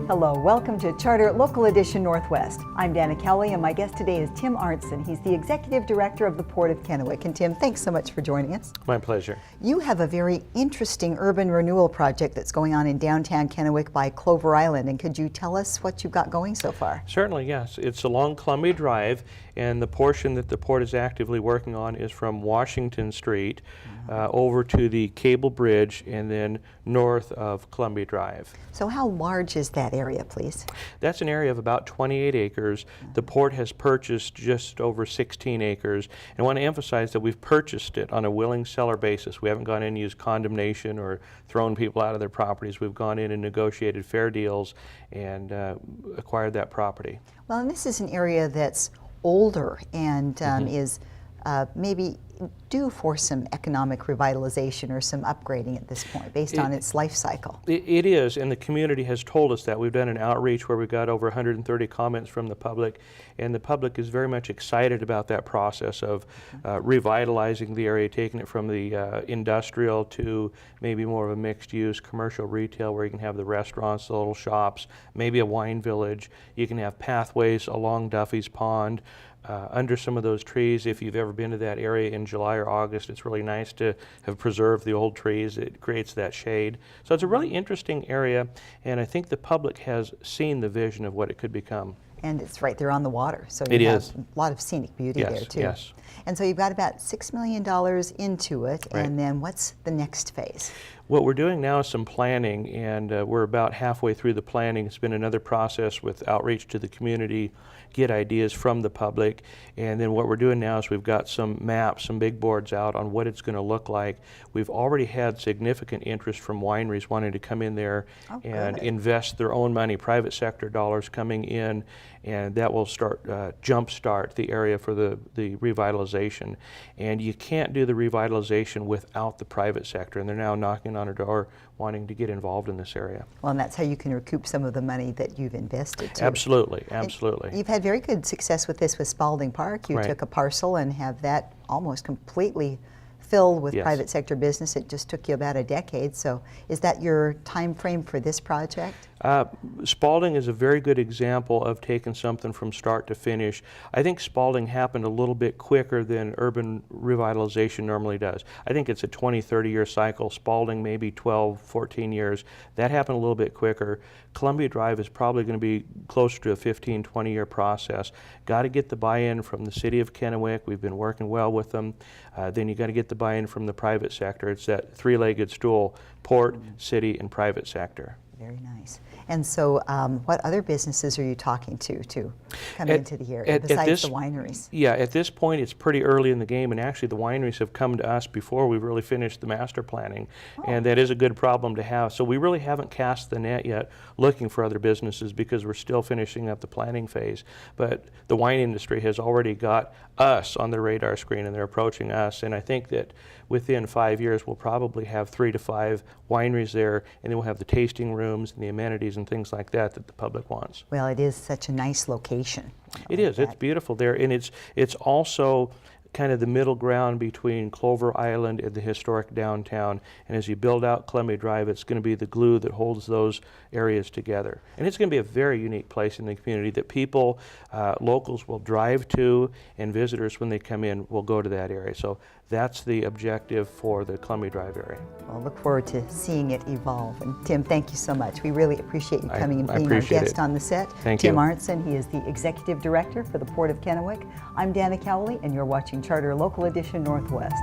Hello, welcome to Charter Local Edition Northwest. I'm Dana Cowley, and my guest today is Tim Arntzen. He's the Executive Director of the Port of Kennewick. And Tim, thanks so much for joining us. My pleasure. You have a very interesting urban renewal project that's going on in downtown Kennewick by Clover Island. And could you tell us what you've got going so far? Certainly, yes. It's along Columbia Drive, and the portion that the Port is actively working on is from Washington Street over to the Cable Bridge and then north of Columbia Drive. So how large is that area, please? That's an area of about 28 acres. The Port has purchased just over 16 acres. And I want to emphasize that we've purchased it on a willing seller basis. We haven't gone in and used condemnation or thrown people out of their properties. We've gone in and negotiated fair deals and acquired that property. Well, and this is an area that's older and is maybe due for some economic revitalization or some upgrading at this point based on its life cycle. It is, and the community has told us that. We've done an outreach where we've got over 130 comments from the public, and the public is very much excited about that process of revitalizing the area, taking it from the industrial to maybe more of a mixed-use commercial retail where you can have the restaurants, the little shops, maybe a wine village. You can have pathways along Duffy's Pond, under some of those trees. If you've ever been to that area in July or August, it's really nice to have preserved the old trees. It creates that shade. So it's a really interesting area, and I think the public has seen the vision of what it could become. And it's right there on the water, so you have a lot of scenic beauty there too. Yes. And so you've got about $6 million into it, Right. and then what's the next phase? What we're doing now is some planning, and we're about halfway through the planning. It's been another process with outreach to the community, get ideas from the public, and then what we're doing now is we've got some maps, some big boards out on what it's going to look like. We've already had significant interest from wineries wanting to come in there and invest their own money, private sector dollars coming in, and that will start jumpstart the area for the revitalization. And you can't do the revitalization without the private sector, and they're now knocking on our door wanting to get involved in this area. Well, and that's how you can recoup some of the money that you've invested too. Absolutely, absolutely. And you've had very good success with this with Spalding Park. You Right. took a parcel and have that almost completely filled with Yes. private sector business. It just took you about a decade. So is that your time frame for this project? Spalding is a very good example of taking something from start to finish. I think Spalding happened a little bit quicker than urban revitalization normally does. I think it's a 20, 30-year cycle. Spalding maybe 12, 14 years. That happened a little bit quicker. Columbia Drive is probably going to be closer to a 15, 20-year process. Got to get the buy-in from the city of Kennewick. We've been working well with them. Then you got to get the buy-in from the private sector. It's that three-legged stool: port, city, and private sector. Very nice. And so what other businesses are you talking to come into the area besides the wineries? Yeah, at this point it's pretty early in the game, and actually the wineries have come to us before we've really finished the master planning, and that is a good problem to have. So we really haven't cast the net yet looking for other businesses because we're still finishing up the planning phase. But the wine industry has already got us on the radar screen, and they're approaching us, and I think that within 5 years we'll probably have 3 to 5 wineries there, and then we'll have the tasting rooms and the amenities and things like that that the public wants. Well, it is such a nice location. It is. It's beautiful there, and it's also kind of the middle ground between Clover Island and the historic downtown. And as you build out Columbia Drive, it's going to be the glue that holds those areas together. And it's going to be a very unique place in the community that people, locals will drive to, and visitors when they come in will go to that area. So that's the objective for the Columbia Drive area. Well, look forward to seeing it evolve. And Tim, thank you so much. We really appreciate you coming and being our guest on the set. Thank you. Tim Arntzen, he is the Executive Director for the Port of Kennewick. I'm Dana Cowley, and you're watching Charter Local Edition Northwest.